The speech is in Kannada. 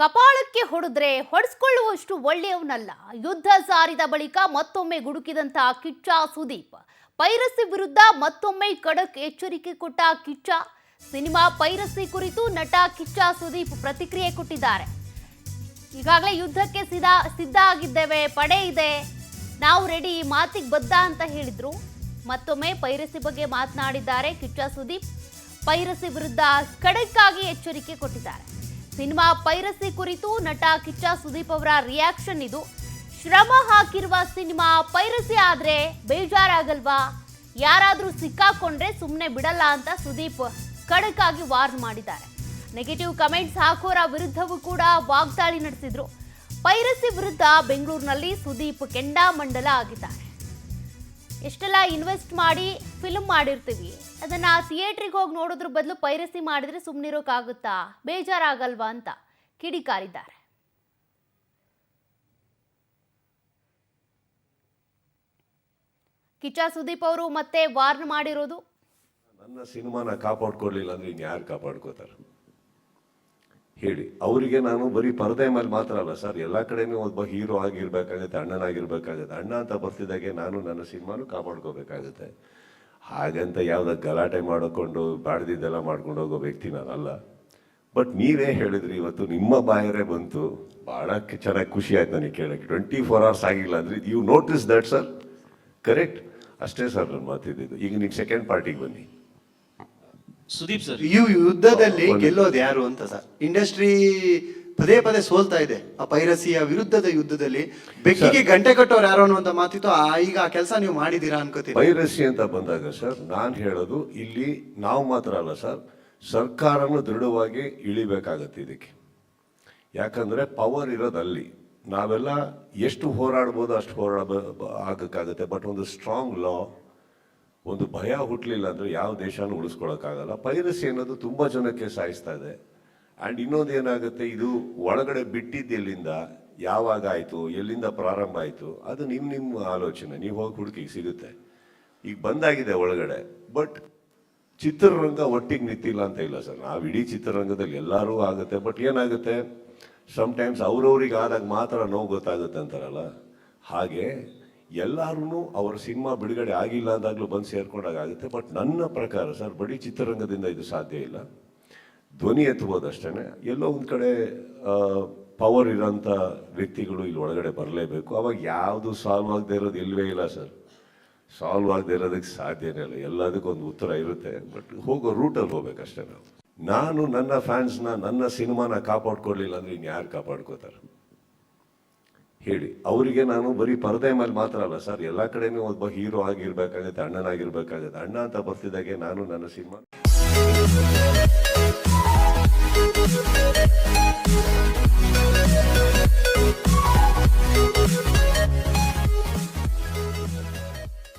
ಕಪಾಳಕ್ಕೆ ಹೊಡೆದ್ರೆ ಹೊಡೆಸ್ಕೊಳ್ಳುವಷ್ಟು ಒಳ್ಳೆಯವನಲ್ಲ. ಯುದ್ಧ ಸಾರಿದ ಬಳಿಕ ಮತ್ತೊಮ್ಮೆ ಗುಡುಕಿದಂತಹ ಕಿಚ್ಚ ಸುದೀಪ್. ಪೈರಸಿ ವಿರುದ್ಧ ಮತ್ತೊಮ್ಮೆ ಖಡಕ್ ಎಚ್ಚರಿಕೆ ಕೊಟ್ಟ ಕಿಚ್ಚ. ಸಿನಿಮಾ ಪೈರಸಿ ಕುರಿತು ನಟ ಕಿಚ್ಚ ಸುದೀಪ್ ಪ್ರತಿಕ್ರಿಯೆ ಕೊಟ್ಟಿದ್ದಾರೆ. ಈಗಾಗಲೇ ಯುದ್ಧಕ್ಕೆ ಸಿದ್ಧ ಆಗಿದ್ದೇವೆ, ಪಡೆ ಇದೆ, ನಾವು ರೆಡಿ, ಮಾತಿಗೆ ಬದ್ಧ ಅಂತ ಹೇಳಿದ್ರು. ಮತ್ತೊಮ್ಮೆ ಪೈರಸಿ ಬಗ್ಗೆ ಮಾತನಾಡಿದ್ದಾರೆ ಕಿಚ್ಚ ಸುದೀಪ್. ಪೈರಸಿ ವಿರುದ್ಧ ಖಡಕ್ ಆಗಿ ಎಚ್ಚರಿಕೆ ಕೊಟ್ಟಿದ್ದಾರೆ. ಸಿನಿಮಾ ಪೈರಸಿ ಕುರಿತು ನಟ ಕಿಚ್ಚ ಸುದೀಪ್ ಅವರ ರಿಯಾಕ್ಷನ್ ಇದು. ಶ್ರಮ ಹಾಕಿರುವ ಸಿನಿಮಾ ಪೈರಸಿ ಆದ್ರೆ ಬೇಜಾರಾಗಲ್ವಾ? ಯಾರಾದ್ರೂ ಸಿಕ್ಕಾಕೊಂಡ್ರೆ ಸುಮ್ಮನೆ ಬಿಡಲ್ಲ ಅಂತ ಸುದೀಪ್ ಖಡಕ್ ಆಗಿ ವಾರ್ನ್ ಮಾಡಿದ್ದಾರೆ. ನೆಗೆಟಿವ್ ಕಮೆಂಟ್ಸ್ ಹಾಕೋರ ವಿರುದ್ಧವೂ ಕೂಡ ವಾಗ್ದಾಳಿ ನಡೆಸಿದ್ರು. ಪೈರಸಿ ವಿರುದ್ಧ ಬೆಂಗಳೂರಿನಲ್ಲಿ ಸುದೀಪ್ ಕೆಂಡಾಮಂಡಲ ಆಗಿದ್ದಾರೆ. ಎಷ್ಟೆಲ್ಲ ಇನ್ವೆಸ್ಟ್ ಮಾಡಿ ಫಿಲ್ಮ್ ಮಾಡಿರ್ತೀವಿ, ಅದನ್ನ ಥಿಯೇಟ್ರಿಗೆ ಹೋಗಿ ನೋಡೋದ್ರ ಬದಲು ಪೈರಸಿ ಮಾಡಿದ್ರೆ ಸುಮ್ಮನಿರೋಕ್ಕಾಗುತ್ತಾ? ಬೇಜಾರಾಗಲ್ವಾ ಅಂತ ಕಿಡಿಕಾರಿದ್ದಾರೆ. ಕಿಚ್ಚ ಸುದೀಪ್ ಅವರು ಮತ್ತೆ ವಾರ್ನ್ ಮಾಡಿರೋದು, ನನ್ನ ಸಿನಿಮಾನ ಕಾಪಾಡ್ಕೊಡ್ಲಿಲ್ಲ ಅಂದ್ರೆ ಇನ್ಯಾರು ಕಾಪಾಡ್ಕೋತಾರೆ ಹೇಳಿ? ಅವರಿಗೆ ನಾನು ಬರೀ ಪರದೆ ಮೇಲೆ ಮಾತ್ರ ಅಲ್ಲ ಸರ್, ಎಲ್ಲ ಕಡೆನೂ ಒಬ್ಬ ಹೀರೋ ಆಗಿರ್ಬೇಕಾಗತ್ತೆ, ಅಣ್ಣನಾಗಿರ್ಬೇಕಾಗತ್ತೆ. ಅಣ್ಣ ಅಂತ ಬರ್ತಿದ್ದಾಗೆ ನಾನು ನನ್ನ ಸಿನಿಮಾನು ಕಾಪಾಡ್ಕೋಬೇಕಾಗತ್ತೆ. ಹಾಗಂತ ಯಾವ್ದು ಗಲಾಟೆ ಮಾಡಿಕೊಂಡು ಬಾಡ್ದಿದ್ದೆಲ್ಲ ಮಾಡ್ಕೊಂಡು ಹೋಗೋ ವ್ಯಕ್ತಿ ನಾನಲ್ಲ. ಬಟ್ ನೀವೇ ಹೇಳಿದ್ರಿ, ಇವತ್ತು ನಿಮ್ಮ ಬಾಯರೇ ಬಂತು, ಭಾಳ ಚೆನ್ನಾಗಿ ಖುಷಿ ಆಯ್ತು ನನಗೆ ಕೇಳಕ್ಕೆ. 24 hours ಆಗಿಲ್ಲ ಅಂದ್ರೆ you notice that sir, correct? ಅಷ್ಟೇ ಸರ್ ನನ್ನ ಮಾತಿದ್ದು. ಈಗ ನೀವು ಸೆಕೆಂಡ್ ಪಾರ್ಟಿಗೆ ಬನ್ನಿ. ಸುದೀಪ್ ಸರ್, ಈ ಯುದ್ಧದಲ್ಲಿ ಗೆಲ್ಲೋದು ಯಾರು ಅಂತ ಸರ್? ಇಂಡಸ್ಟ್ರಿ ಪದೇ ಪದೇ ಸೋಲ್ತಾ ಇದೆ ಆ ಪೈರಸಿಯ ವಿರುದ್ಧದ ಯುದ್ಧದಲ್ಲಿ. ಬೆಕ್ಕಿಗೆ ಗಂಟೆ ಕಟ್ಟೋರು ಯಾರು ಅನ್ನುವಂತ ಮಾತಿತ್ತು. ಈಗ ಆ ಕೆಲಸ ನೀವು ಮಾಡಿದೀರಾ ಅನ್ಕೋತೀವಿ. ಪೈರಸಿ ಅಂತ ಬಂದಾಗ ಸರ್, ನಾನು ಹೇಳೋದು ಇಲ್ಲಿ ನಾವು ಮಾತ್ರ ಅಲ್ಲ ಸರ್, ಸರ್ಕಾರನು ದೃಢವಾಗಿ ಇಳಿಬೇಕಾಗತ್ತೆ ಇದಕ್ಕೆ. ಯಾಕಂದ್ರೆ ಪವರ್ ಇರೋದಲ್ಲಿ ನಾವೆಲ್ಲ ಎಷ್ಟು ಹೋರಾಡ್ಬೋದು ಅಷ್ಟು ಆಗಕ್ಕಾಗತ್ತೆ. ಬಟ್ ಒಂದು ಸ್ಟ್ರಾಂಗ್ ಲಾ, ಒಂದು ಭಯ ಹುಟ್ಟಲಿಲ್ಲ ಅಂದ್ರೆ ಯಾವ ದೇಶನೂ ಉಳಿಸ್ಕೊಳಕ್ಕಾಗಲ್ಲ. ಪೈರಸಿ ಅನ್ನೋದು ತುಂಬಾ ಜನಕ್ಕೆ ಸಾಯಿಸ್ತಾ ಇದೆ. ಆ್ಯಂಡ್ ಇನ್ನೊಂದು ಏನಾಗುತ್ತೆ, ಇದು ಒಳಗಡೆ ಬಿಟ್ಟಿದ್ದು ಎಲ್ಲಿಂದ, ಯಾವಾಗ ಆಯಿತು, ಎಲ್ಲಿಂದ ಪ್ರಾರಂಭ ಆಯಿತು, ಅದು ನಿಮ್ಮ ಆಲೋಚನೆ, ನೀವು ಹೋಗಿ ಹುಡುಕಿ ಸಿಗುತ್ತೆ. ಈಗ ಬಂದಾಗಿದೆ ಒಳಗಡೆ. ಬಟ್ ಚಿತ್ರರಂಗ ಒಟ್ಟಿಗೆ ನಿಂತಿಲ್ಲ ಅಂತ ಇಲ್ಲ ಸರ್. ನಾವು ಇಡೀ ಚಿತ್ರರಂಗದಲ್ಲಿ ಎಲ್ಲರೂ ಆಗುತ್ತೆ. ಬಟ್ ಏನಾಗುತ್ತೆ, ಸಮ್ಟೈಮ್ಸ್ ಅವ್ರವ್ರಿಗೆ ಆದಾಗ ಮಾತ್ರ ನೋವು ಗೊತ್ತಾಗುತ್ತೆ ಅಂತಾರಲ್ಲ, ಹಾಗೆ ಎಲ್ಲರೂ ಅವ್ರ ಸಿನಿಮಾ ಬಿಡುಗಡೆ ಆಗಿಲ್ಲ ಅಂದಾಗಲೂ ಬಂದು ಸೇರ್ಕೊಂಡಾಗುತ್ತೆ. ಬಟ್ ನನ್ನ ಪ್ರಕಾರ ಸರ್, ಬರೀ ಚಿತ್ರರಂಗದಿಂದ ಇದು ಸಾಧ್ಯ ಇಲ್ಲ. ಧ್ವನಿ ಎತ್ತಬಹುದು ಅಷ್ಟೇ. ಎಲ್ಲೋ ಒಂದು ಕಡೆ ಪವರ್ ಇರೋಂಥ ವ್ಯಕ್ತಿಗಳು ಇಲ್ಲಿ ಒಳಗಡೆ ಬರಲೇಬೇಕು. ಅವಾಗ ಯಾವುದು ಸಾಲ್ವ್ ಆಗದೆ ಇರೋದು ಇಲ್ಲವೇ ಇಲ್ಲ ಸರ್. ಸಾಲ್ವ್ ಆಗದೆ ಇರೋದಕ್ಕೆ ಸಾಧ್ಯನೇ ಇಲ್ಲ. ಎಲ್ಲದಕ್ಕೂ ಒಂದು ಉತ್ತರ ಇರುತ್ತೆ. ಬಟ್ ಹೋಗೋ ರೂಟಲ್ಲಿ ಹೋಗ್ಬೇಕಷ್ಟೇ ನಾವು. ನಾನು ನನ್ನ ಫ್ಯಾನ್ಸ್ನ, ನನ್ನ ಸಿನಿಮಾನ ಕಾಪಾಡ್ಕೊಡ್ಲಿಲ್ಲ ಅಂದ್ರೆ ಇನ್ಯಾರು ಕಾಪಾಡ್ಕೋತಾರೆ ಹೇಳಿ? ಅವರಿಗೆ ನಾನು ಬರೀ ಪರದೆ ಮೇಲೆ ಮಾತ್ರ ಅಲ್ಲ ಸರ್, ಎಲ್ಲ ಕಡೆನೂ ಒಬ್ಬ ಹೀರೋ ಆಗಿರ್ಬೇಕಾಗತ್ತೆ, ಅಣ್ಣನಾಗಿರ್ಬೇಕಾಗತ್ತೆ. ಅಣ್ಣ ಅಂತ ಬರ್ತಿದ್ದಾಗೆ ನಾನು ನನ್ನ ಸಿನಿಮಾ